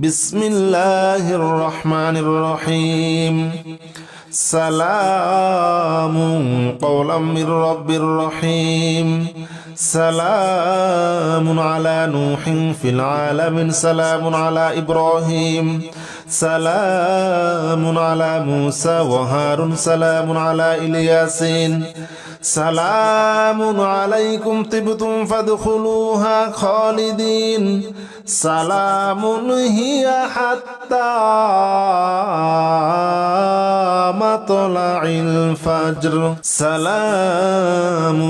بسم الله الرحمن الرحيم سلام قولا من رب رحيم سلام على نوح في العالمين سلام على إبراهيم سلام على موسى وهارون سلام على إلياسين سلام عليكم طبتم فادخلوها خالدين سلام هي حتى مطلع الفجر سلام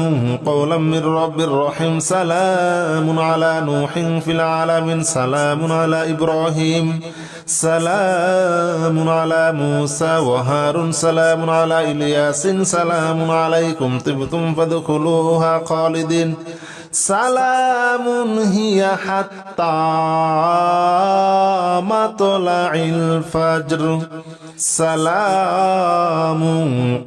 قولا من رب رحيم سلام على نوح في العالمين سلام على إبراهيم سلام على موسى وهارون سلام على إلياس سلام عليكم طبتم فادخلوها خالدين سلام هي حتى مطلع الفجر سلام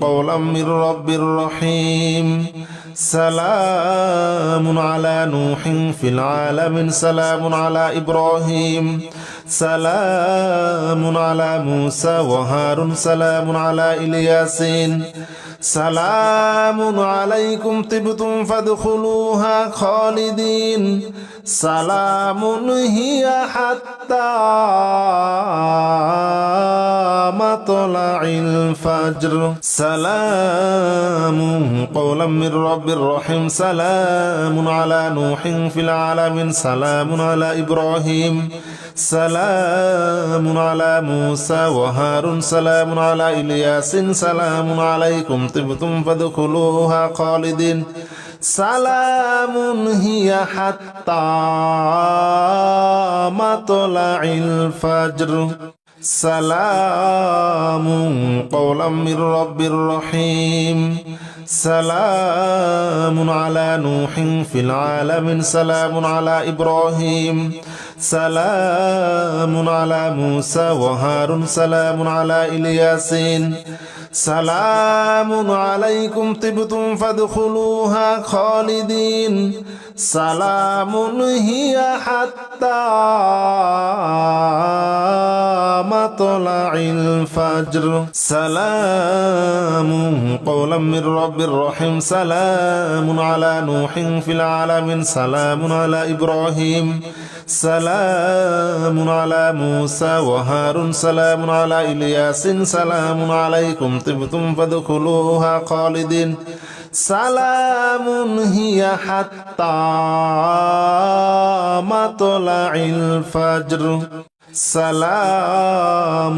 قولا من رب رحيم سلام على نوح في العالمين سلام على إبراهيم سلام على موسى وهارون سلام على إلياسين سلام عليكم طبتم فادخلوها خالدين سلام هي حتى مطلع الفجر سلام قولا من رب رحيم سلام على نوح في العالمين سلام على إبراهيم سلام على موسى وهارون سلام على إلياس سلام عليكم طبتم فادخلوها خالدين سلام هي حتى مطلع الفجر سلام قولا من رب رحيم سلام على نوح في العالمين سلام على إبراهيم سلام على موسى وهارون سلام على إلياسين سلام عليكم طبتم فادخلوها خالدين سلام هي حتى مطلع الفجر سلام قولا من رب رحيم سلام على نوح في العالمين سلام على إبراهيم سلام على موسى وهارون سلام على إلياس سلام عليكم طبتم فادخلوها خالدين سلام هي حتى مطلع الفجر سلام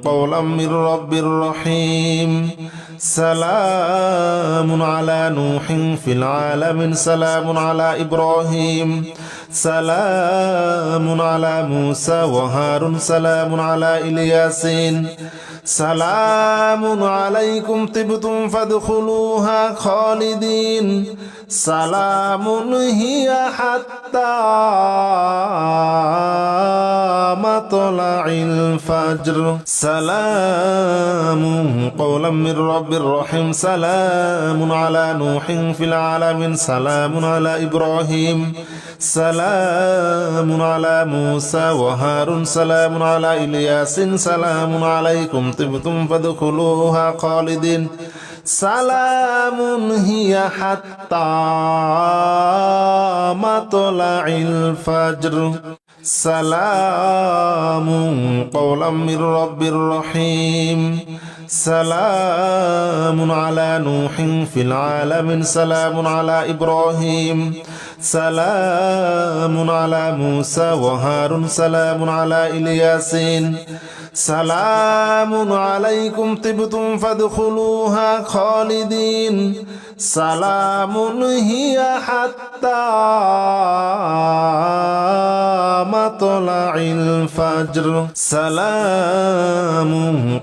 قولا من رب رحيم سلام على نوح في العالمين سلام على إبراهيم سلام على موسى وهارون سلام على إلياسين سلام عليكم طبتم فادخلوها خالدين سلام هي حتى مطلع الفجر سلام قولا من رب رحيم سلام على نوح في العالمين سلام على إبراهيم سلام على موسى وهارون سلام على إلياس سلام عليكم طبتم فادخلوها خالدين سلام هي حتى مطلع الفجر سلام قولا من رب رحيم سلام على نوح في العالمين سلام على إبراهيم سلام على موسى وهارون سلام على إلياسين سلام عليكم طبتم فادخلوها خالدين سلام هي حتى مطلع الفجر سلام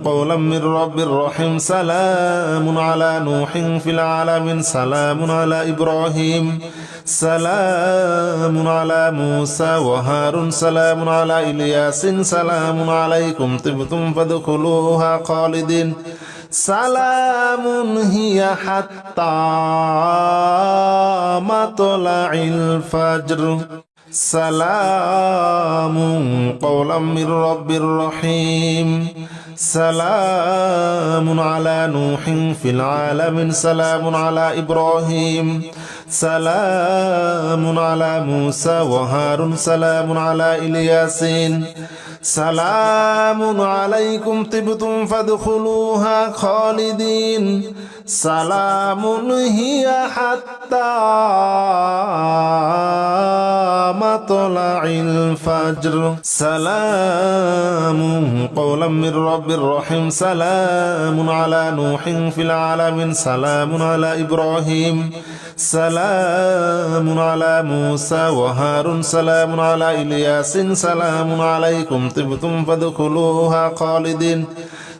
قولا من رب رحيم سلام على نوح في العالمين سلام على إبراهيم سلام على موسى وهارون سلام على إلياس سلام عليكم طبتم فادخلوها خالدين سلام هي حتى مطلع الفجر سلام قولا من رب رحيم سلام على نوح في العالمين سلام على إبراهيم سلام على موسى وهارون سلام على إلياسين سلام عليكم طبتم فادخلوها خالدين سلام هي حتى مطلع الفجر سلام قولا من رب رحيم سلام على نوح في العالمين سلام على إبراهيم سلام على موسى وهارون سلام على إلياس سلام عليكم طبتم فادخلوها خالدين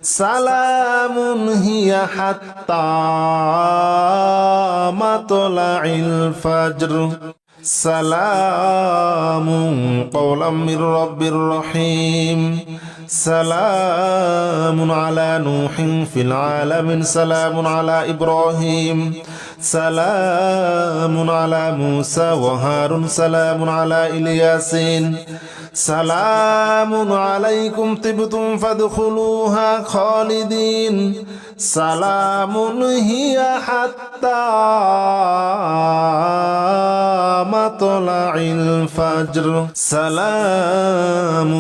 سلام هي حتى مطلع الفجر سلام قولا من رب رحيم سلام على نوح في العالمين سلام على إبراهيم سلام على موسى وهارون سلام على إلياسين سلام عليكم طبتم فادخلوها خالدين سلام هي حتى مطلع الفجر سلام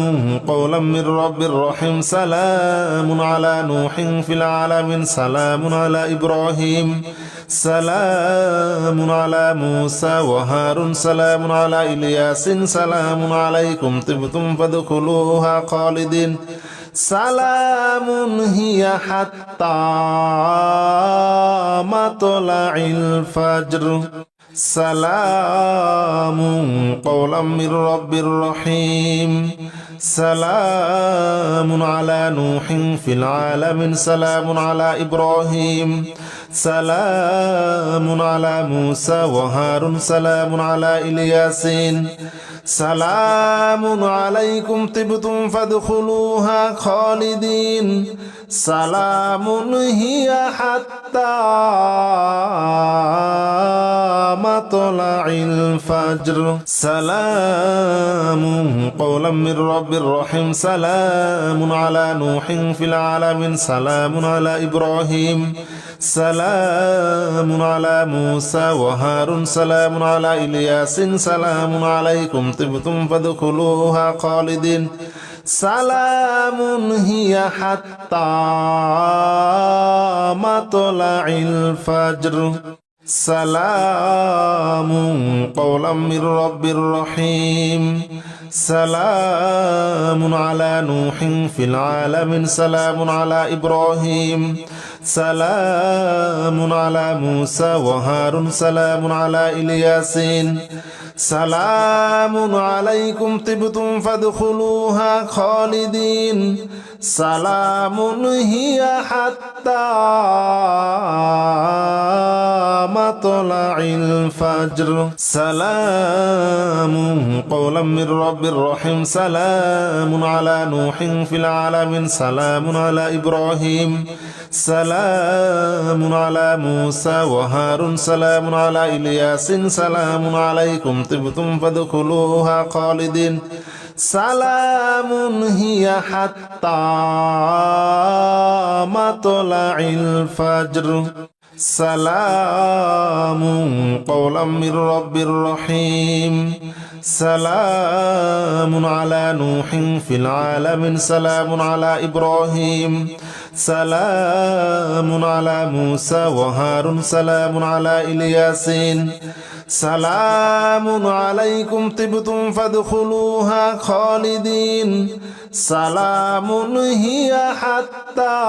قولا من رب رحيم سلام على نوح في العالمين سلام على إبراهيم سلام على موسى وهارون سلام على إلياس سلام عليكم طبتم فادخلوها خالدين سلام هي حتى مطلع الفجر سلام قولا من رب رحيم سلام على نوح في العالمين سلام على إبراهيم سلام على موسى وهارون سلام على إلياسين سلام عليكم طبتم فادخلوها خالدين سلام هي حتى مطلع الفجر سلام قولا من رب رحيم سلام على نوح في العالمين سلام على إبراهيم سلام على موسى وهارون سلام على إلياس سلام عليكم طبتم فادخلوها خالدين سلام هي حتى مطلع الفجر سلام قولا من رب رحيم سلام على نوح في العالمين سلام على إبراهيم سلام على موسى وهارون سلام على إلياسين سلام عليكم طبتم فادخلوها خالدين سلام هي حتى مطلع الفجر سلام قولا من رب رحيم سلام على نوح في العالمين سلام على إبراهيم سلام على موسى وهارون سلام على إلياس سلام عليكم طبتم فادخلوها خالدين سلام هي حتى مطلع الفجر سلام قولا من رب رحيم سلام على نوح في العالمين سلام على إبراهيم سلام على موسى وهارون سلام على إلياسين سلام عليكم طبتم فادخلوها خالدين سلام هي حتى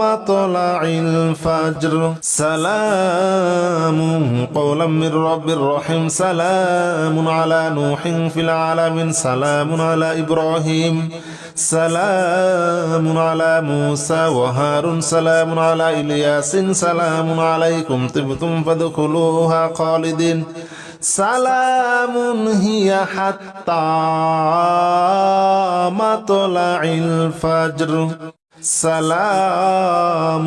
مطلع الفجر سلام قولا من رب رحيم سلام على نوح في العالمين سلام على إبراهيم سلام على موسى وهارون سلام على إلياس سلام عليكم طبتم فادخلوها خالدين سلام هي حتى مطلع الفجر سلام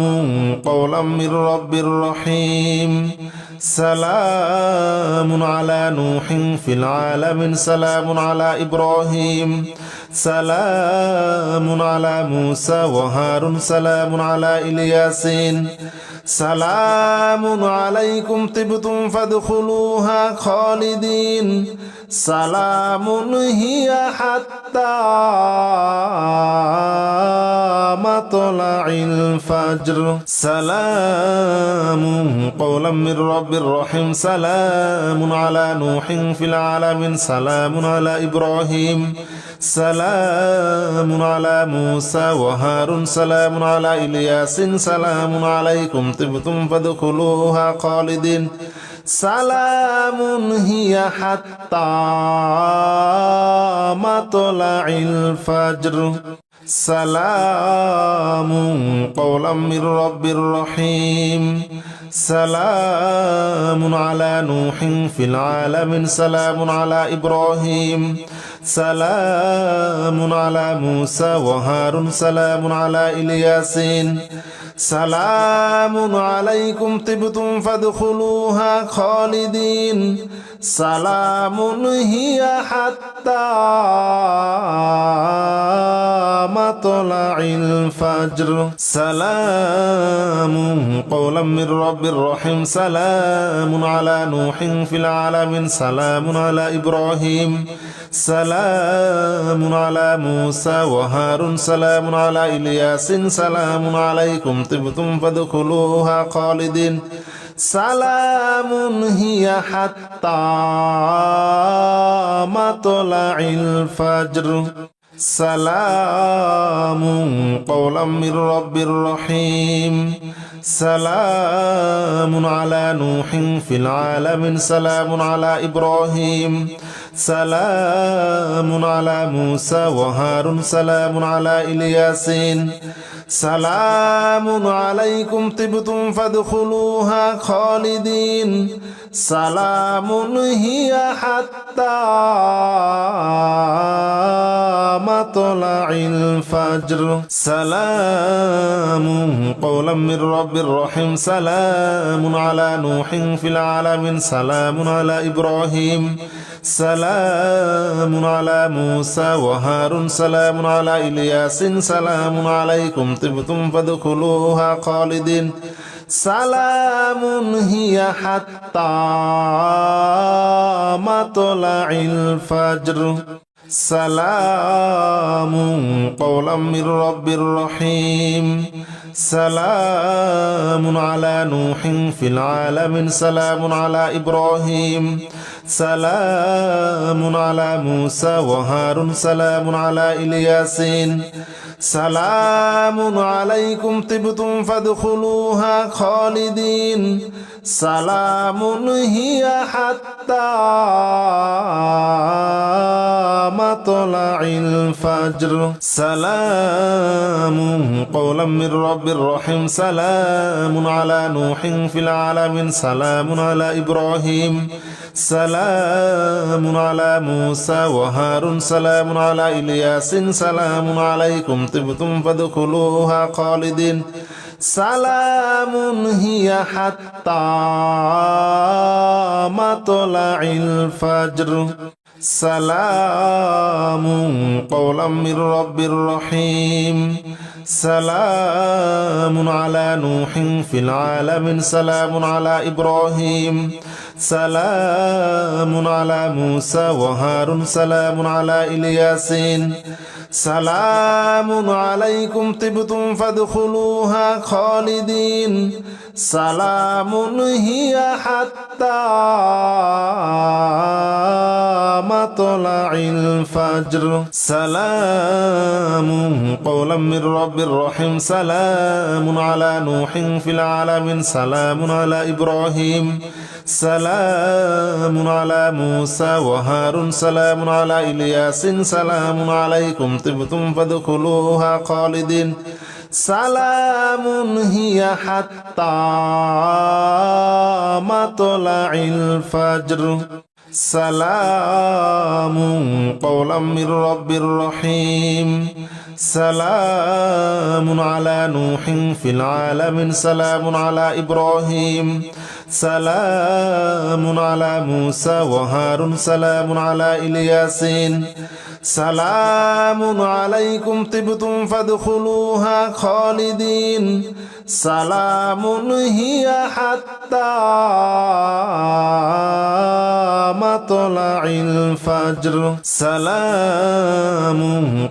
قولا من رب رحيم سلام على نوح في العالمين سلام على إبراهيم سلام على موسى وهارون سلام على إلياسين سلام عليكم طبتم فادخلوها خالدين سلام هي حتى مطلع الفجر سلام قولا من رب رحيم سلام على نوح في العالمين سلام على إبراهيم سلام على موسى وهارون سلام على إلياس سلام عليكم طبتم فادخلوها خالدين سلام هي حتى مطلع الفجر سلام قولا من رب رحيم سلام على نوح في العالمين سلام على إبراهيم سلام على موسى وهارون سلام على إلياسين سلام عليكم طبتم فادخلوها خالدين سلام هي حتى مطلع الفجر سلام قولا من رب رحيم سلام على نوح في العالمين سلام على إبراهيم سلام على موسى وهارون سلام على إلياس سلام عليكم طبتم فادخلوها خالدين سلام هي حتى مطلع الفجر سلام قولا من رب رحيم سلام على نوح في العالمين سلام على إبراهيم سلام على موسى وهارون سلام على إلياسين سلام عليكم طبتم فادخلوها خالدين سلام هي حتى مطلع الفجر سلام قولا من رب رحيم سلام على نوح في العالمين سلام على إبراهيم سلام على موسى وهارون سلام على إلياس سلام عليكم طبتم فادخلوها خالدين سلام هي حتى مطلع الفجر سلام قولا من رب رحيم سلام على نوح في العالمين سلام على إبراهيم سلام على موسى وهارون سلام على إلياسين سلام عليكم طبتم فادخلوها خالدين سلام هي حتى مطلع الفجر سلام قولا من رب رحيم سلام على نوح في العالمين سلام على إبراهيم سلام على موسى وهارون سلام على إلياس سلام عليكم طبتم فادخلوها خالدين سلام هي حتى مطلع الفجر سلام قولا من رب رحيم سلام على نوح في العالمين سلام على إبراهيم سلام على موسى وهارون سلام على إلياسين سلام عليكم طبتم فادخلوها خالدين سلام هي حتى مطلع الفجر سلام قولا من رب رحيم سلام على نوح في العالمين سلام على إبراهيم سلام على موسى وهارون سلام على إلياس سلام عليكم طبتم فادخلوها خالدين سلام هي حتى مطلع الفجر سلام قولا من رب رحيم سلام على نوح في العالمين سلام على إبراهيم سلام على موسى وهارون سلام على إلياسين سلام عليكم طبتم فادخلوها خالدين سلام هي حتى مطلع الفجر سلام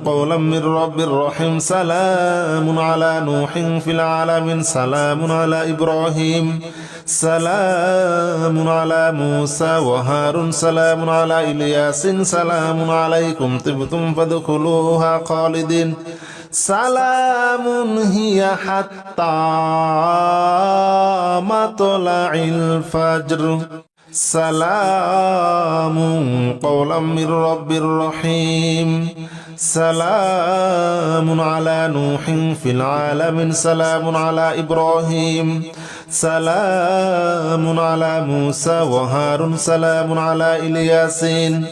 قولا من رب رحيم سلام على نوح في العالمين سلام على إبراهيم سلام على موسى وهارون سلام على إلياس سلام عليكم طبتم فادخلوها خالدين سلام هي حتى مطلع الفجر سلام قولا من رب رحيم سلام على نوح في العالمين سلام على إبراهيم سلام على موسى وهارون سلام على إلياسين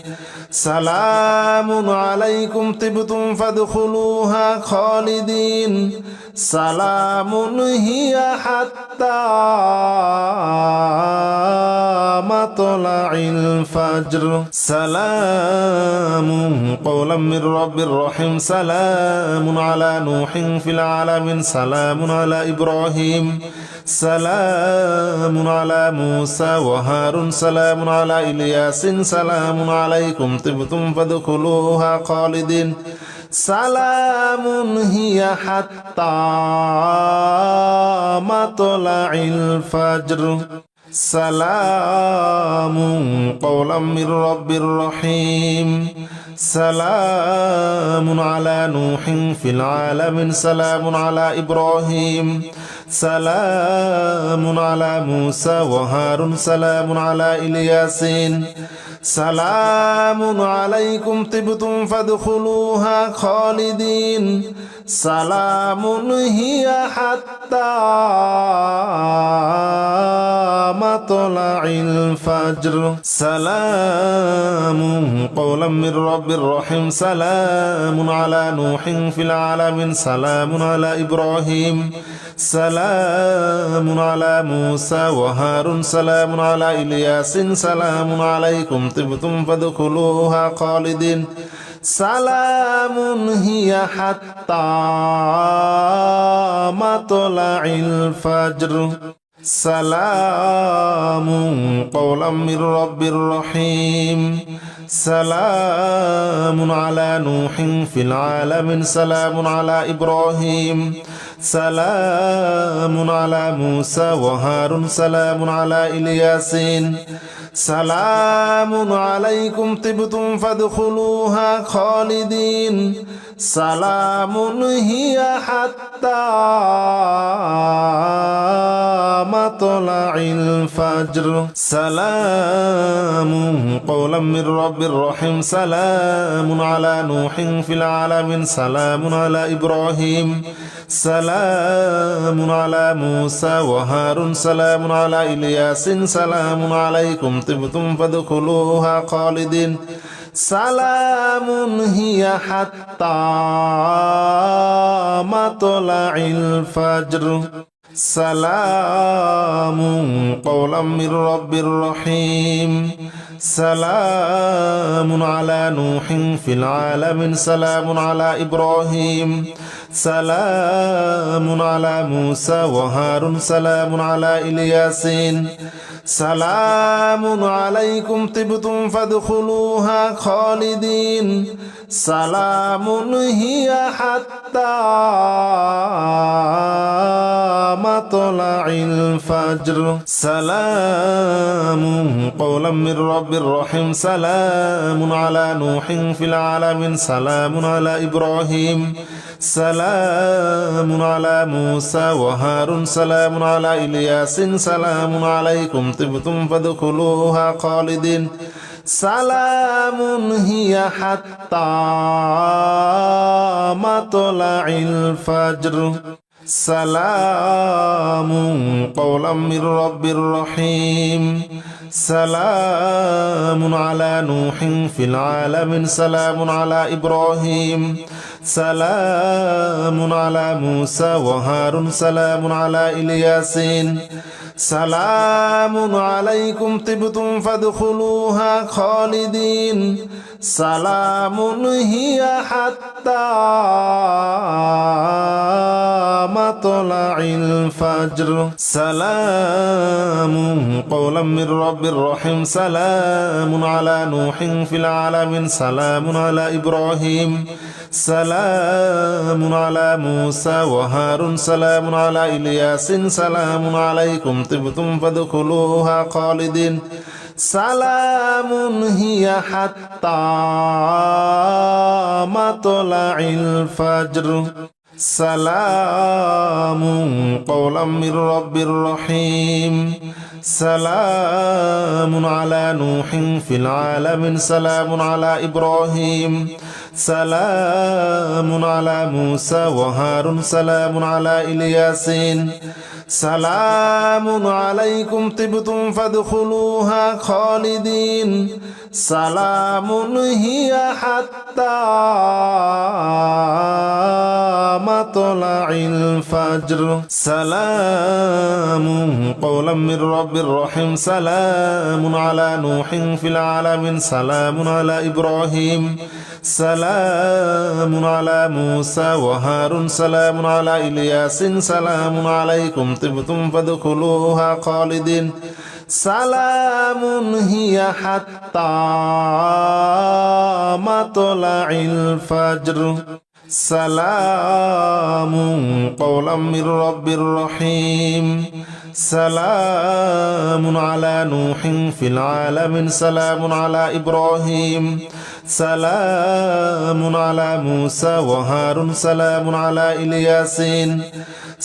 سلام عليكم طبتم فادخلوها خالدين سلام هي حتى مطلع الفجر سلام قولا من رب رحيم سلام على نوح في العالمين سلام على إبراهيم سلام على موسى وهارون سلام على إلياس سلام عليكم طبتم فادخلوها خالدين سلام هي حتى مطلع الفجر سلام قولا من رب رحيم سلام على نوح في العالمين سلام على إبراهيم سلام على موسى وهارون سلام على إلياسين سلام عليكم طبتم فادخلوها خالدين سلام هي حتى مطلع الفجر سلام قولا من رب رحيم سلام على نوح في العالمين سلام على إبراهيم سلام على موسى وهارون سلام على إلياس سلام عليكم طبتم فادخلوها خالدين سلام هي حتى مطلع الفجر سلام قولا من رب رحيم سلام على نوح في العالمين سلام على إبراهيم سلام على موسى وهارون سلام على إلياسين سلام عليكم طبتم فادخلوها خالدين سلام هي حتى مطلع الفجر سلام قولا من رب رحيم سلام على نوح في العالمين سلام على إبراهيم سلام على موسى وهارون سلام على إلياس سلام عليكم طبتم فادخلوها خالدين سلام هي حتى مطلع الفجر سلام قولا من رب رحيم سلام على نوح في العالمين سلام على إبراهيم سلام على موسى وهارون سلام على إلياسين سلام عليكم طبتم فادخلوها خالدين سلام هي حتى مطلع الفجر سلام قولا من رب رحيم سلام على نوح في العالمين سلام على إبراهيم سلام على موسى وهارون سلام على إلياس سلام عليكم طبتم فادخلوها خالدين سلام هي حتى مطلع الفجر سلام قولا من رب رحيم سلام على نوح في العالمين سلام على إبراهيم سلام على موسى وهارون سلام على إلياسين সালামুন আলাইকুম তিবতুম ফাদখুলুহা খালিদিন সালামুন হিয়া হাত্তা মাতলাইল ফাজর সালামুন কওলাম মির রাব্বির রহিম সালামুন আলা নূহিন ফিল আলামিন সালামুন আলা ইব্রাহিম সালামুন আলা মূসা ওয়া হারুন সালামুন আলা ইলিয়াসিন সালামুন আলাইকুম তিবতুম ফাদখুলুহা খালিদিন সালামুন হিয়া হাত্তা মাতলাইল ফাজর সালামুন কওলাম মির রাব্বির রহিম সালামুন আলা নূহিন ফিল আলামিন সালামুন আলা ইব্রাহিম সালামুন আলা মূসা ওয়া হারুন সালামুন আলা ইলিয়াসিন সালামুন আলাইকুম তিবতুম ফাদখুলুহা খালিদিন সালামুন হিয়া হাত্তা মাতলাইল ফাজর সালামুন কওলাম মির রাব্বির রহিম সালামুন আলা নূহিন ফিল আলামিন সালামুন আলা ইব্রাহিম সালামুন আলা মূসা ওয়া হারুন সালামুন আলা ইলিয়াসিন সালামুন আলাইকুম তিবতুম ফাদখুলুহা খালিদিন সালামুন হিয়া হাত্তা মাতলাইল ফাজর সালামুন কওলাম মির রাব্বির রহিম সালামুন আলা নূহিন ফিল আলামিন সালামুন আলা ইব্রাহিম সালামুন আলা মূসা ওয়া হারুন সালামুন আলা ইলিয়াসিন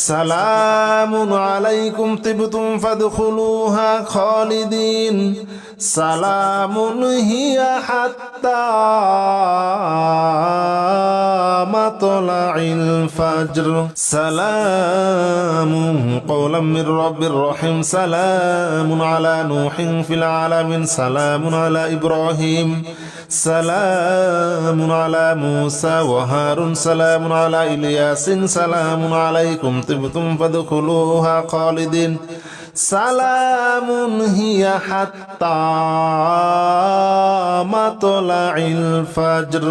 সালামুন আলাইকুম তিবতুম ফাদখুলুহা খালিদিন সালামুন হিয়া হাত্তা মাতলাইল ফাজর সালামুন কওলাম মির রাব্বির রহিম সালামুন আলা নূহিন ফিল আলামিন সালামুন আলা ইব্রাহিম সালামুন আলা মূসা ওয়া হারুন সালামুন আলা ইলিয়াসিন সালামুন আলাইকুম তিবতুম ফাদখুলুহা খালিদিন সালামুন হিয়া হাত্তা মাতলাইল ফাজর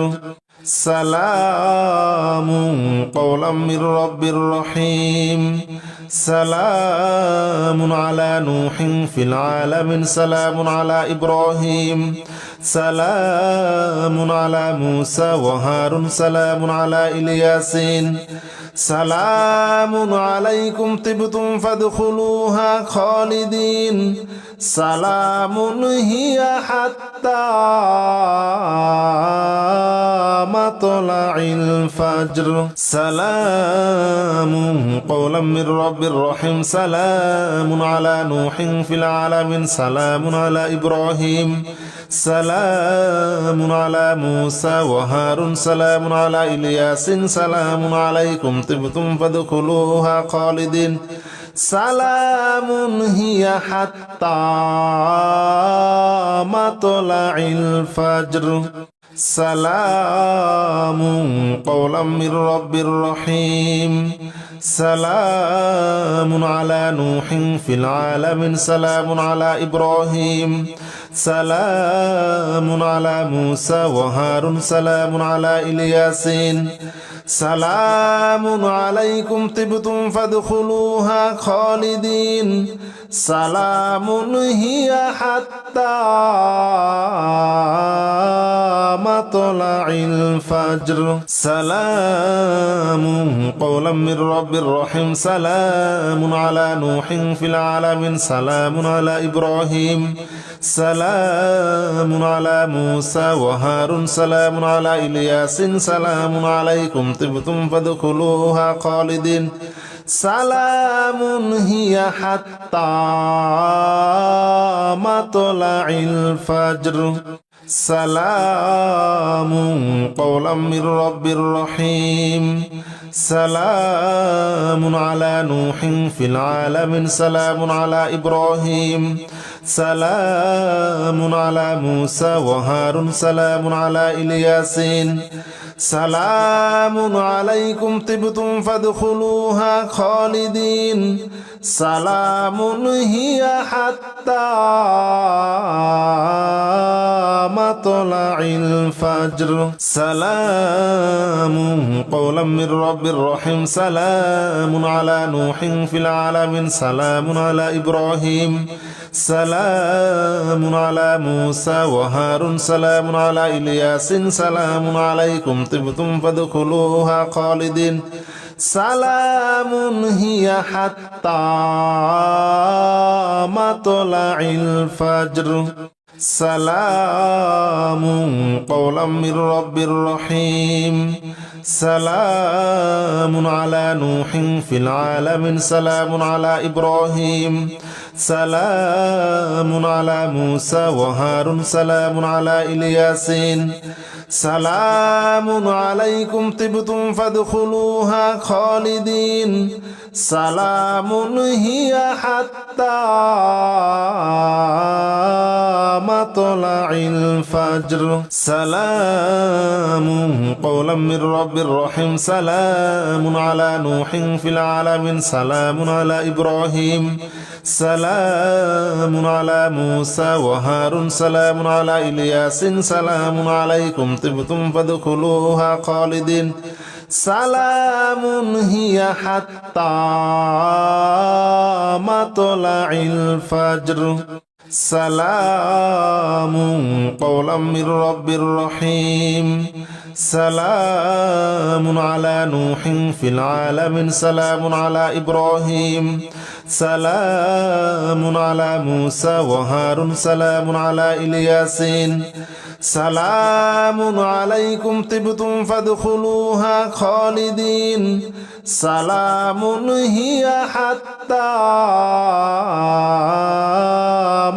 সালামুন কওলাম মির রাব্বির রহিম সালামুন আলা নূহিন ফিল আলামিন সালামুন আলা ইব্রাহিম সালামুন আলা মূসা ওয়া হারুন সালামুন আলা ইলিয়াসিন সালামুন আলাইকুম তিবতুম ফাদখুলুহা খালিদিন সালামুন হিয়া হাত্তা মাতলাইল ফাজর সালামুন কওলাম মির রাব্বির রহিম সালামুন আলা নূহিন ফিল আলামিন সালামুন আলা ইব্রাহিম সালামুন আলা মূসা ওয়া হারুন সালামুন আলা ইলিয়াসিন সালামুন আলাইকুম তিবতুম ফাদখুলুহা খালিদিন সালামুন হিয়া হাত্তা মাতলাইল ফাজর সালামুন কওলাম মির রাব্বির রহিম সালামুন আলা নূহিন ফিল আলামিন সালামুন আলা ইব্রাহিম সালামুন আলা মূসা ওয়া হারুন সালামুন আলা ইলিয়াসিন সালামুন আলাইকুম তিবতুম ফাদখুলুহা খালিদিন সালামুন হিয়া হাত্তা মাতলাইল ফাজর সালামুন কওলাম মির রাব্বির রহিম সালামুন আলা নূহিন ফিল আলামিন সালামুন আলা ইব্রাহিম সালামুন আলা মূসা ওয়া হারুন সালামুন আলা ইলিয়াসিন সালামুন আলাইকুম তিবতুম ফাদখুলুহা খালিদিন সালামুন হিয়া হাত্তা মাতলাইল ফাজর সালামুন কওলাম মির রাব্বির রহিম সালামুন আলা নূহিন ফিল আলামিন সালামুন আলা ইব্রাহিম সালামুন আলা মূসা ওয়া হারুন সালামুন আলা ইলিয়াসিন সালামুন আলাইকুম তিবতুম ফাদখুলুহা খালিদিন সালামুন হিয়া হাত্তা মাতলাইল ফাজর সালামুন কওলাম মির রাব্বির রহিম সালামুন আলা নূহিন ফিল আলামিন সালামুন আলা ইব্রাহিম সালামুন আলা মূসা ওয়া হারুন সালামুন আলা ইলিয়াসিন সালামুন আলাইকুম তিবতুম ফাদখুলুহা খালিদিন সালামুন হিয়া হাত্তা মাতলাইল ফাজর সালামুন কওলাম মির রাব্বির রহিম সালামুন আলা নূহিন ফিল আলামিন সালামুন আলা ইব্রাহিম সালামুন আলা মূসা ওয়া হারুন সালামুন আলা ইলিয়াসিন সালামুন আলাইকুম তিবতুম ফাদখুলুহা খালিদিন সালামুন হিয়া হাত্তা মাতলাইল ফাজর সালামুন কওলাম মির রাব্বির রহিম সালামুন আলা নূহিন ফিল আলামিন সালামুন আলা ইব্রাহিম সালামুন আলা মূসা ওয়া হারুন সালামুন আলা ইলিয়াসিন সালামুন আলাইকুম তিবতুম ফাদখুলুহা খালিদিন সালামুন হিয়া হাত্তা মাতলাইল ফাজর সালামুন কওলাম মির রাব্বির রহিম সালামুন আলা নূহিন ফিল আলামিন সালামুন আলা ইব্রাহিম সালামুন আলা মূসা ওয়া হারুন সালামুন আলা ইলিয়াসিন সালামুন আলাইকুম তিবতুম ফাদখুলুহা খালিদিন সালামুন হিয়া হাত্তা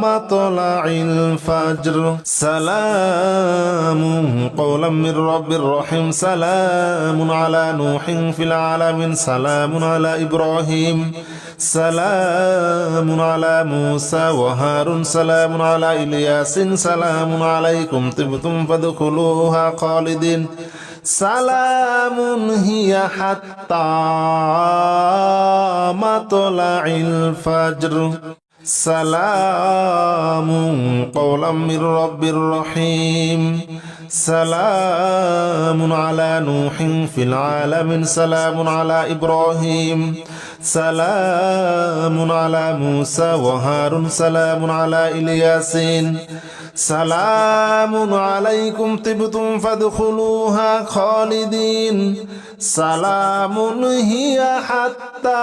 মাতলাইল ফাজর সালামুন কওলাম মির রাব্বির রহিম সালামুন আলা নূহিন ফিল আলামিন সালামুন আলা ইব্রাহিম সালামুন আলা মূসা ওয়া হারুন সালামুন আলা ইলিয়াসিন সালামুন আলাইকুম তিবতুম ফাদখুলুহা খালিদিন সালামুন হিয়া হাত্তা মাতলাইল ফাজর সালামুন কওলাম মির রাব্বির রহিম সালামুন আলা নূহিন ফিল আলামিন সালামুন আলা ইব্রাহিম সালামুন আলা মূসা ওয়া হারুন সালামুন আলা ইলিয়াসিন সালামুন আলাইকুম তিবতুম ফাদখুলুহা খালিদিন সালামুন হিয়া হাত্তা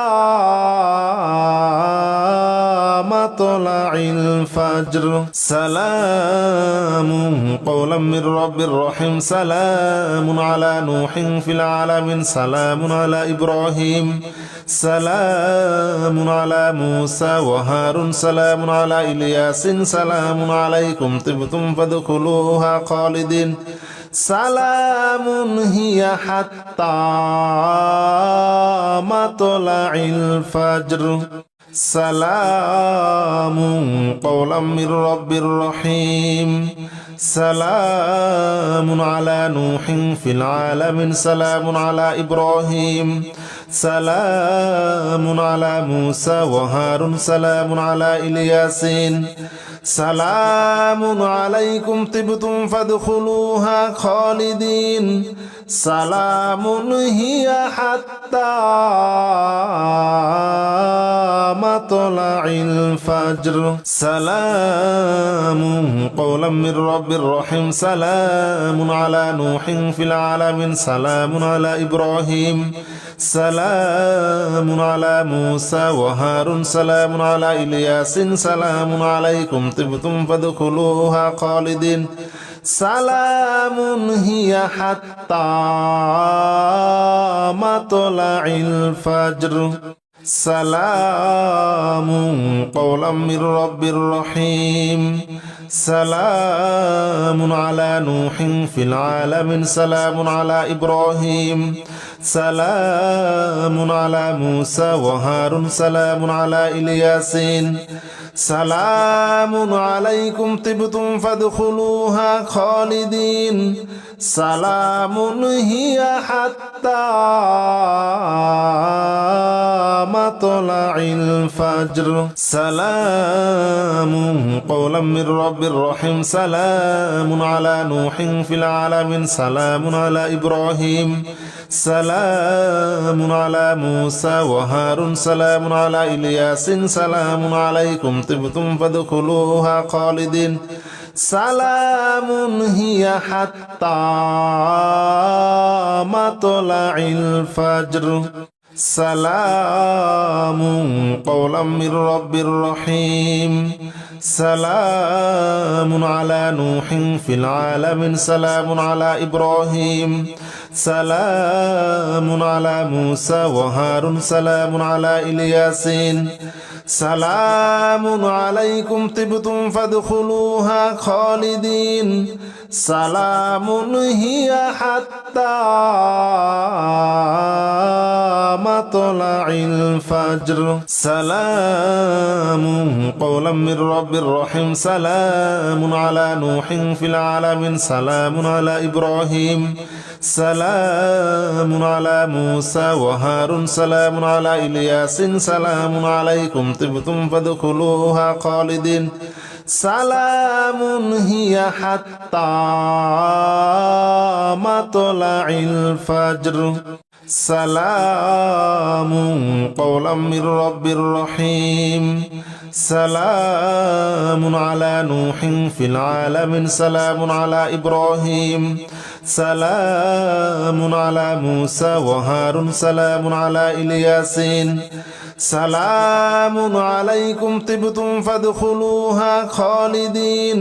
মাতলাইল ফাজর সালামুন কওলাম মির রাব্বির রহিম সালামুন আলা নূহিন ফিল আলামিন সালামুন আলা ইব্রাহিম সালামুন আলা মূসা ওয়া হারুন সালামুন আলা ইলিয়াসিন সালামুন আলাইকুম তিবতুম ফাদখুলুহা খালিদিন সালামুন হিয়া হাত্তা মাতলাইল ফাজর সালামুন কওলাম মির রাব্বির রহিম সালামুন আলা নূহিন ফিল আলামিন সালামুন আলা ইব্রাহিম সালামুন আলা মূসা ওয়া হারুন সালামুন আলা ইলিয়াসিন সালামুন আলাইকুম তিবতুম ফাদখুলুহা খালিদিন সালামুন হিয়া হাত্তা মাতলাইল ফাজর সালামুন কওলাম মির রাব্বির রহিম সালামুন আলা নূহিন ফিল আলামিন সালামুন আলা ইব্রাহিম সালামুন আলা মূসা ওয়া হারুন সালামুন আলা ইলিয়াসিন সালামুন আলাইকুম তিবতুম ফাদখুলুহা খালিদিন সালামুন হিয়া হাত্তা মাতলাইল ফাজর সালামুন কওলাম মির রাব্বির রহিম সালামুন আলা নূহিন ফিল আলামিন সালামুন আলা ইব্রাহিম সালামুন আলা মূসা ওয়া হারুন সালামুন আলা ইলিয়াসিন সালামুন আলাইকুম তিবতুম ফাদখুলুহা খালিদিন সালামুন হিয়া হাত্তা মাতলাইল ফাজর সালামুন কওলাম মির রাব্বির রহিম সালামুন আলা নূহিন ফিল আলামিন সালামুন আলা ইব্রাহিম সালামুন আলা মূসা ওয়া হারুন সালামুন আলা ইলিয়াসিন সালামুন আলাইকুম তিবতুম ফাদখুলুহা খালিদিন সালামুন হিয়া হাত্তা মাতলাইল ফাজর সালামুন কওলাম মির রাব্বির রহিম সালামুন আলা নূহিন ফিল আলামিন সালামুন আলা ইব্রাহিম সালামুন আলা মূসা ওয়া হারুন সালামুন আলা ইলিয়াসিন সালামুন আলাইকুম তিবতুম ফাদখুলুহা খালিদিন সালামুন হিয়া হাত্তা মাতলাইল ফাজর সালামুন কওলাম মির রাব্বির রহিম সালামুন আলা নূহিন ফিল আলামিন সালামুন আলা ইব্রাহিম সালামুন আলা মূসা ওয়া হারুন সালামুন আলা ইলিয়াসিন সালামুন আলাইকুম তিবতুম ফাদখুলুহা খালিদিন সালামুন হিয়া হাত্তা মাতলাইল ফাজর সালামুন কওলাম মির রাব্বির রহিম সালামুন আলা নূহিন ফিল আলামিন সালামুন আলা ইব্রাহিম সালামুন আলা মূসা ওয়া হারুন সালামুন আলা ইলিয়াসিন সালামুন আলাইকুম তিবতুম ফাদখুলুহা খালিদিন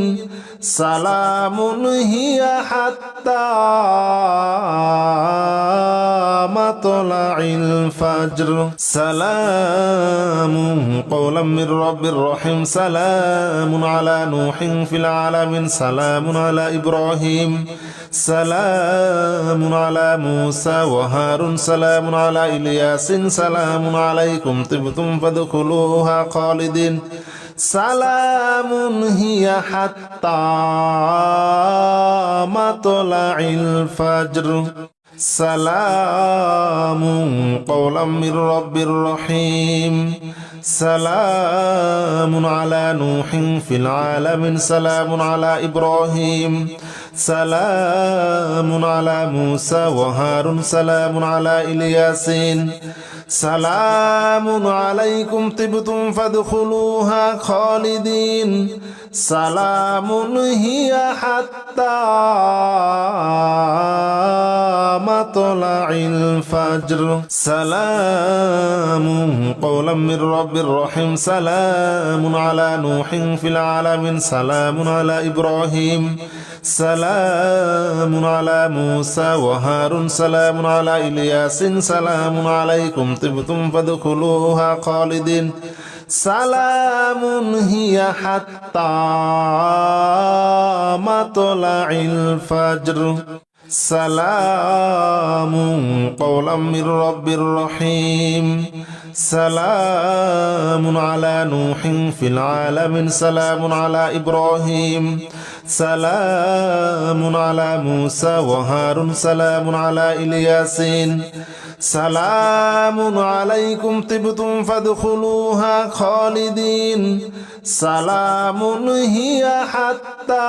সালামুন হিয়া হাত্তা মাতলাইল ফাজর সালামুন কওলাম মির রাব্বির রহিম সালামুন আলা নূহিন ফিল আলামিন সালামুন আলা ইব্রাহিম সালামুন আলা মূসা ওয়া হারুন সালামুন আলা ইলিয়াসিন সালামুন আলাইকুম তিবতুম ফাদখুলুহা খালিদিন সালামুন হিয়া হাত্তা মাতলাইল ফাজর সালামুন কওলাম মির রাব্বির রহিম সালামুন আলা নূহিন ফিল আলামিন সালামুন আলা ইব্রাহিম সালামুন আলা মূসা ওয়া হারুন সালামুন আলা ইলিয়াসিন সালামুন আলাইকুম তিবতুম ফাদখুলুহা খালিদিন সালামুন হিয়া হাত্তা মাতলাইল ফাজর সালামুন কওলাম মির রাব্বির রহিম সালামুন আলা নূহিন ফিল আলামিন সালামুন আলা ইব্রাহিম সালামুন আলা মূসা ওয়া হারুন সালামুন আলা ইলিয়াসিন সালামুন আলাইকুম তিবতুম ফাদখুলুহা খালিদিন সালামুন হিয়া হাত্তা মাতলাইল ফাজর সালামুন কওলাম মির রাব্বির রহিম সালামুন আলা নূহিন ফিল আলামিন সালামুন আলা ইব্রাহিম সালামুন আলা মূসা ওয়া হারুন সালামুন আলা ইলিয়াসিন সালামুন আলাইকুম তিবতুম ফাদখুলুহা খালিদিন সালামুন হিয়া হাত্তা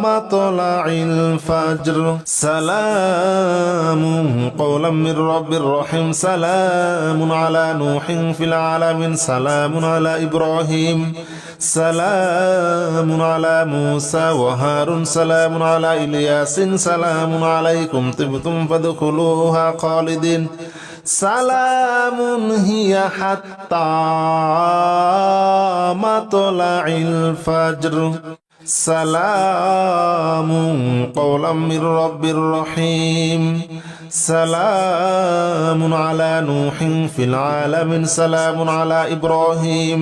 মাতলাইল ফাজর সালামুন কওলাম মির রাব্বির রহিম সালামুন আলা নূহিন ফিল আলামিন সালামুন আলা ইব্রাহিম সালামুন আলা মূসা ওয়া হারুন সালামুন আলা ইলিয়াসিন সালামুন আলাইকুম তিবতুম ফাদখুলুহা খালিদিন সালামুন হিয়া হাত্তা মাতলাইল ফাজর সালামুন কওলাম মির রাব্বির রহিম সালামুন আলা নূহিন ফিল আলামিন সালামুন আলা ইব্রাহিম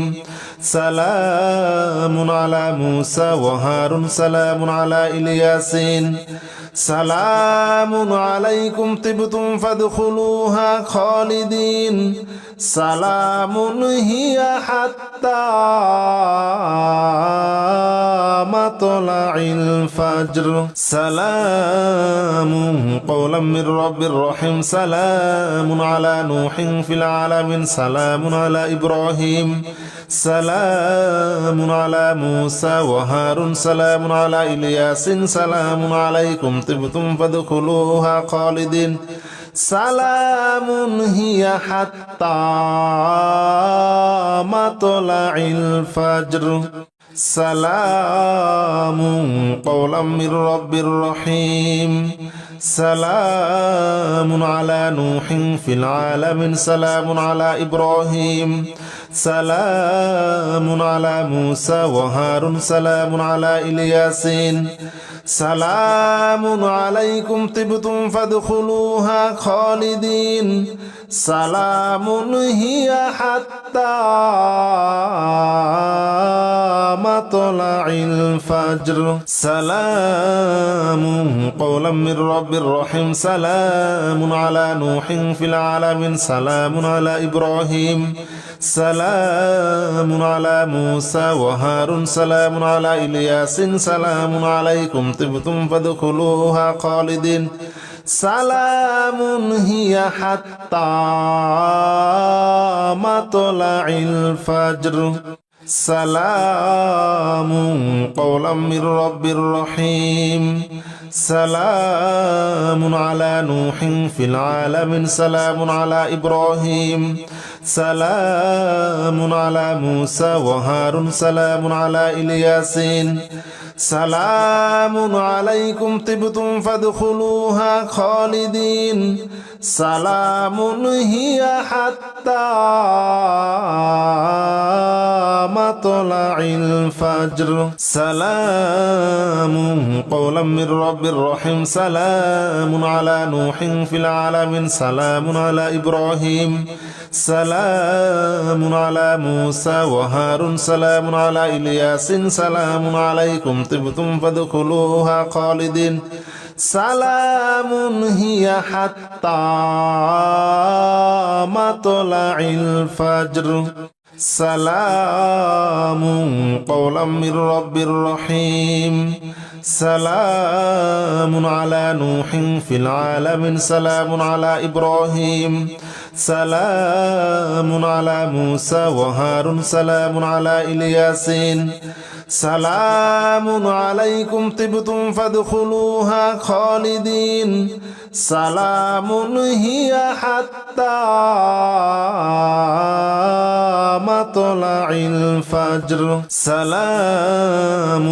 سلام على موسى وهارون سلام على إلياسين سلام عليكم طبتم فادخلوها خالدين سلام هي حتى مطلع الفجر سلام قولا من رب رحيم سلام على نوح في العالمين سلام على إبراهيم سلام على موسى وهارون سلام على إلياس سلام عليكم طبتم فادخلوها خالدين سلام هي حتى مطلع الفجر سلام قولا من رب رحيم سلام على نوح في العالمين سلام على إبراهيم سلام على موسى وهارون سلام على إلياسين سلام عليكم طبتم فادخلوها خالدين سلام هي حتى مطلع الفجر سلام قولا من رب رحيم سلام على نوح في العالمين سلام على إبراهيم سلام على موسى وهارون سلام على إلياس سلام عليكم طبتم فادخلوها خالدين سلام هي حتى مطلع الفجر سلام قولا من رب رحيم سلام على نوح في العالمين سلام على إبراهيم سلام على موسى وهارون سلام على إلياسين سلام عليكم طبتم فادخلوها خالدين سلام هي حتى مطلع الفجر سلام قولا من رب رحيم سلام على نوح في العالمين سلام على إبراهيم سلام على موسى وهارون سلام على إلياس سلام عليكم طبتم فادخلوها خالدين سلام هي حتى مطلع الفجر سلام قولا من رب رحيم سلام على نوح في العالمين سلام على إبراهيم سلام على موسى وهارون سلام على إلياسين سلام عليكم طبتم فادخلوها خالدين سلام هي حتى مطلع الفجر سلام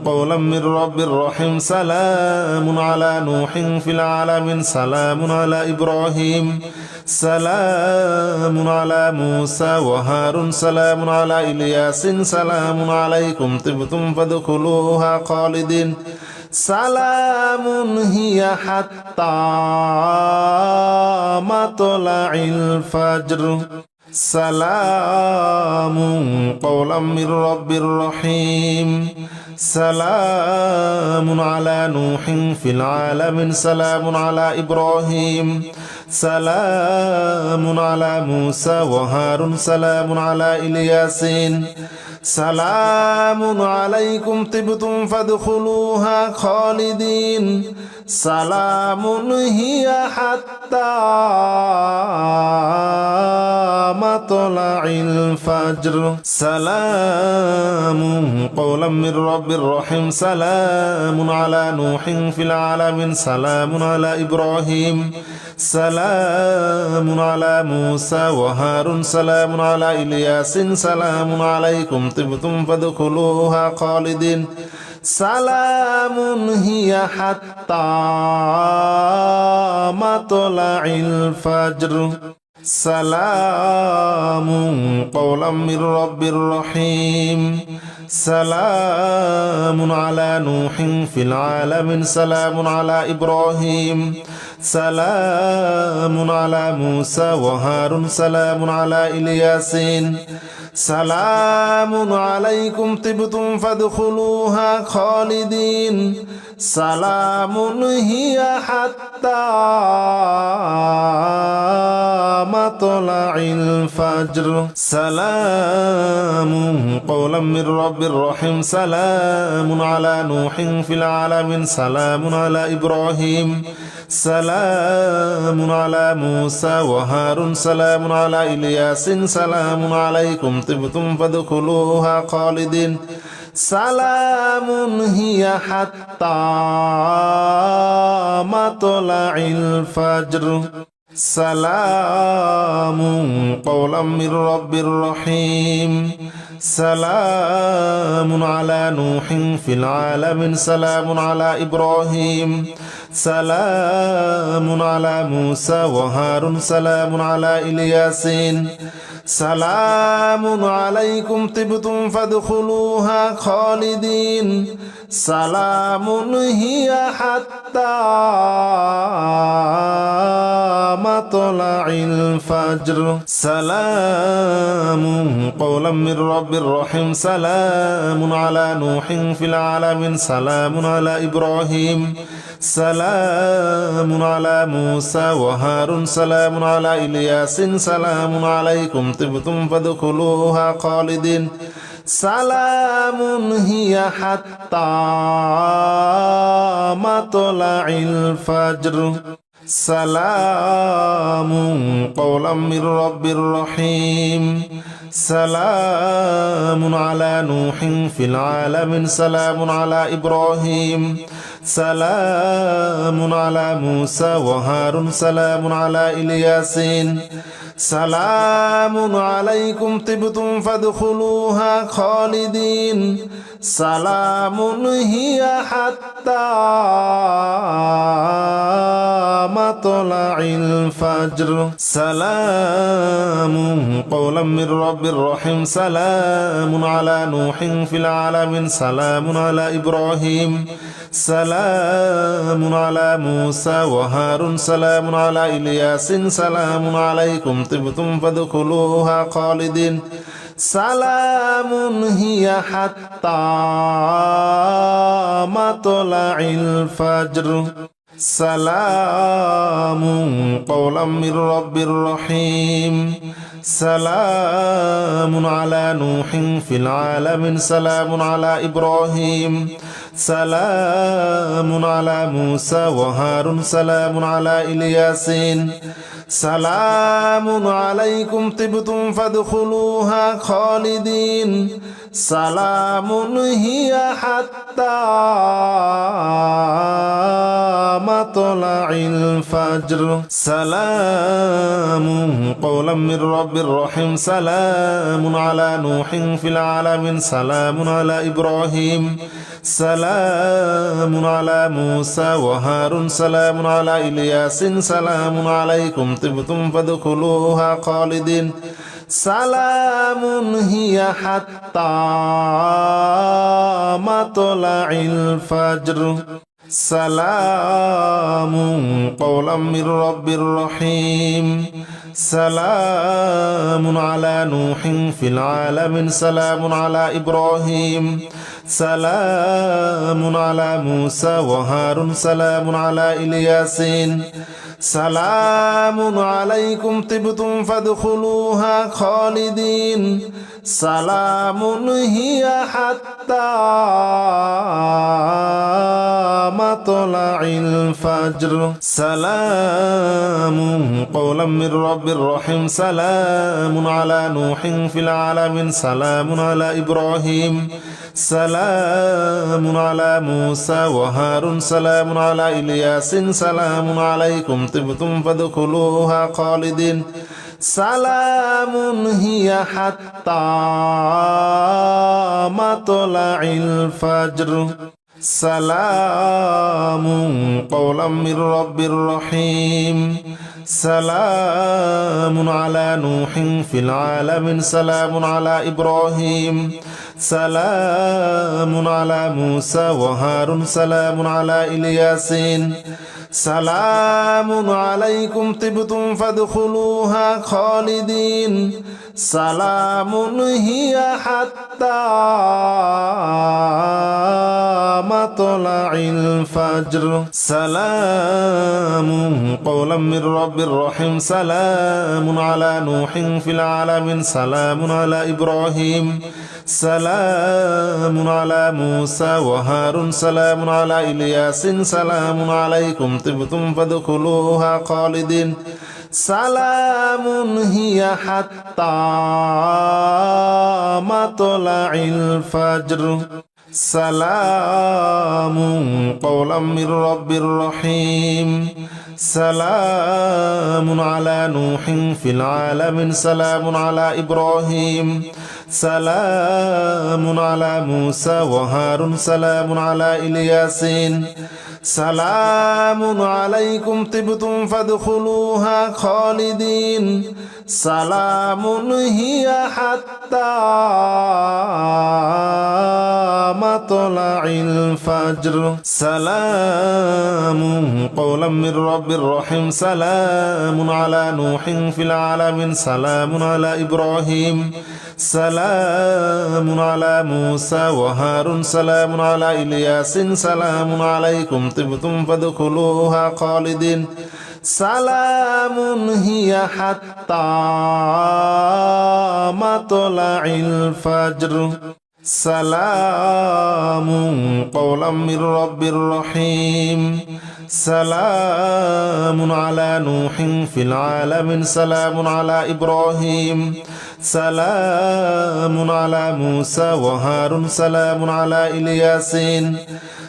قولا من رب رحيم سلام على نوح في العالمين سلام على إبراهيم سلام على موسى وهارون سلام على إلياس سلام عليكم طبتم فادخلوها خالدين سلام هي حتى مطلع الفجر سلام قولا من رب رحيم سلام على نوح في العالمين سلام على إبراهيم سلام على موسى وهارون سلام على إلياسين سلام عليكم طبتم فادخلوها خالدين سلام هي حتى مطلع الفجر سلام قولا من رب رحيم سلام على نوح في العالمين سلام على إبراهيم سلام على موسى وهارون سلام على إلياس سلام عليكم طبتم فادخلوها خالدين سلام هي حتى مطلع الفجر سلام قولا من رب رحيم سلام على نوح في العالمين سلام على إبراهيم سلام على موسى وهارون سلام على إلياسين সালামুন আলাইকুম তিবতুম ফাদখুলুহা খালিদিন সালামুন হিয়া হাত্তা মাতলাইল ফাজর সালামুন কওলাম মির রাব্বির রহিম সালামুন আলা নূহিন ফিল আলামিন সালামুন আলা ইব্রাহিম সালামুন আলা মূসা ওয়া হারুন সালামুন আলা ইলিয়াসিন সালামুন আলাইকুম তিবতুম ফাদখুলুহা খালিদিন সালামুন হিয়া হাত্তা মাতলাইল ফাজর সালামুন কওলাম মির রাব্বির রহিম সালামুন আলা নূহিন ফিল আলামিন সালামুন আলা ইব্রাহিম সালামুন আলা মূসা ওয়া হারুন সালামুন আলা ইলিয়াসিন সালামুন আলাইকুম তিবতুম ফাদখুলুহা খালিদিন সালামুন হিয়া হাত্তা মাতলাইল ফাজর সালামুন কওলাম মির রাব্বির রহিম সালামুন আলা নূহিন ফিল আলামিন সালামুন আলা ইব্রাহিম সালামুন আলা মূসা ওয়া হারুন সালামুন আলা ইলিয়াসিন সালামুন আলাইকুম তিবতুম ফাদখুলুহা খালিদিন সালামুন হিয়া হাত্তা মাতলাইল ফাজর সালামুন কওলাম মির রাব্বির রহিম সালামুন আলা নূহিন ফিল আলামিন সালামুন আলা ইব্রাহিম সালামুন আলা মূসা ওয়া হারুন সালামুন আলা ইলিয়াসিন সালামুন আলাইকুম তিবতুম ফাদখুলুহা খালিদিন সালামুন হিয়া হাত্তা মাতলাইল ফাজর সালামুন কওলাম মির রাব্বির রহিম সালামুন আলা নূহিন ফিল আলামিন সালামুন আলা ইব্রাহিম সালামুন আলা মূসা ওয়া হারুন সালামুন আলা ইলিয়াসিন সালামুন আলাইকুম তিবতুম ফাদখুলুহা খালিদিন সালামুন হিয়া হাত্তা মাতলাইল ফাজর সালামুন কওলাম মির রাব্বির রহিম সালামুন আলা নূহিন ফিল আলামিন সালামুন আলা ইব্রাহিম সালামুন আলা মূসা ওয়া হারুন সালামুন আলা ইলিয়াসিন সালামুন আলাইকুম তিবতুম ফাদখুলুহা খালিদিন সালামুন হিয়া হাত্তা মাতলাইল ফাজর সালামুন কওলাম মির রাব্বির রহিম সালামুন আলা নূহিন ফিল আলামিন সালামুন আলা ইব্রাহিম সালামুন আলা মূসা ওয়া হারুন সালামুন আলা ইলিয়াসিন সালামুন আলাইকুম তিবতুম ফাদখুলুহা খালিদিন সালামুন হিয়া হাত্তা মাতলাইল ফাজর সালামুন কওলাম মির রাব্বির রহিম সালামুন আলা নূহিন ফিল আলামিন সালামুন আলা ইব্রাহিম সালামুন আলা মূসা ওয়া হারুন সালামুন আলা ইলিয়াসিন সালামুন আলাইকুম তিবতুম ফাদখুলুহা খালিদিন সালামুন হিয়া হাত্তা মাতলাইল ফাজর সালামুন কওলাম মির রাব্বির রহিম সালামুন আলা নূহিন ফিল আলামিন সালামুন আলা ইব্রাহিম সালামুন আলা মূসা ওয়া হারুন সালামুন আলা ইলিয়াসিন সালামুন আলাইকুম তিবতুম ফাদখুলুহা খালিদিন সালামুন হিয়া হাত্তা মাতলাইল ফাজর সালামুন কওলাম মির রাব্বির রহিম সালামুন আলা নূহিন ফিল আলামিন সালামুন আলা ইব্রাহিম سلام على موسى وهارون سلام على إلياسين سلام عليكم طبتم فادخلوها خالدين سلام هي حتى مطلع الفجر سلام قولا من رب رحيم سلام على نوح في العالمين سلام على إبراهيم سلام على موسى وهارون سلام على إلياس سلام عليكم طبتم فادخلوها خالدين سلام هي حتى مطلع الفجر سلام قولا من رب رحيم سلام على نوح في العالمين سلام على إبراهيم سلام على موسى وهارون سلام على إلياسين سلام عليكم طبتم فادخلوها خالدين سلام هي حتى مطلع الفجر سلام قولا من رب رحيم سلام على نوح في العالمين سلام على إبراهيم سلام على موسى وهارون سلام على إلياس سلام عليكم طبتم فادخلوها خالدين سلام هي حتى مطلع الفجر سلام قولا من رب رحيم سلام على نوح في العالمين سلام على إبراهيم سلام على موسى وهارون سلام على إلياسين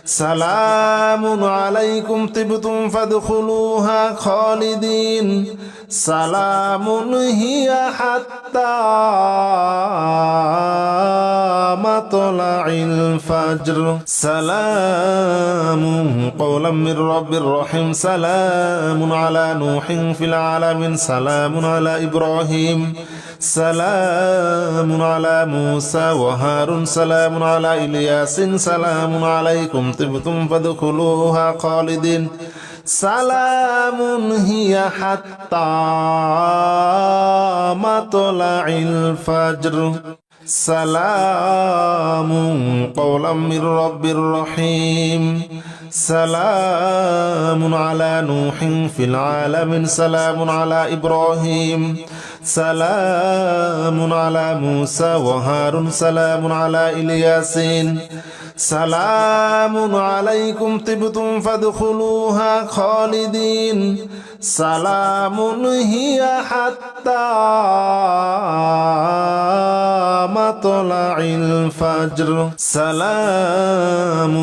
سلام عليكم طبتم فادخلوها خالدين سلام هي حتى مطلع الفجر سلام قولا من رب رحيم سلام على نوح في العالمين سلام على إبراهيم سلام على موسى وهارون سلام على إلياس سلام عليكم طبتم فادخلوها خالدين سلام هي حتى مطلع الفجر سلام قولا من رب رحيم سلام على نوح في العالمين سلام على إبراهيم سلام على موسى وهارون سلام على إلياسين سلام عليكم طبتم فادخلوها خالدين سلام هي حتى مطلع الفجر سلام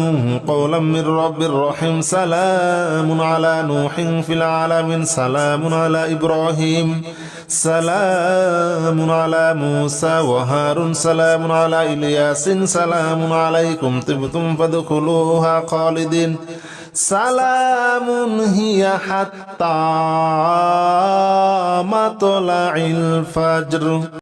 قولا من رب رحيم سلام على نوح في العالمين سلام على إبراهيم سلام على موسى وهارون سلام على إلياس سلام عليكم طبتم فادخلوها خالدين سلام هي حتى مطلع الفجر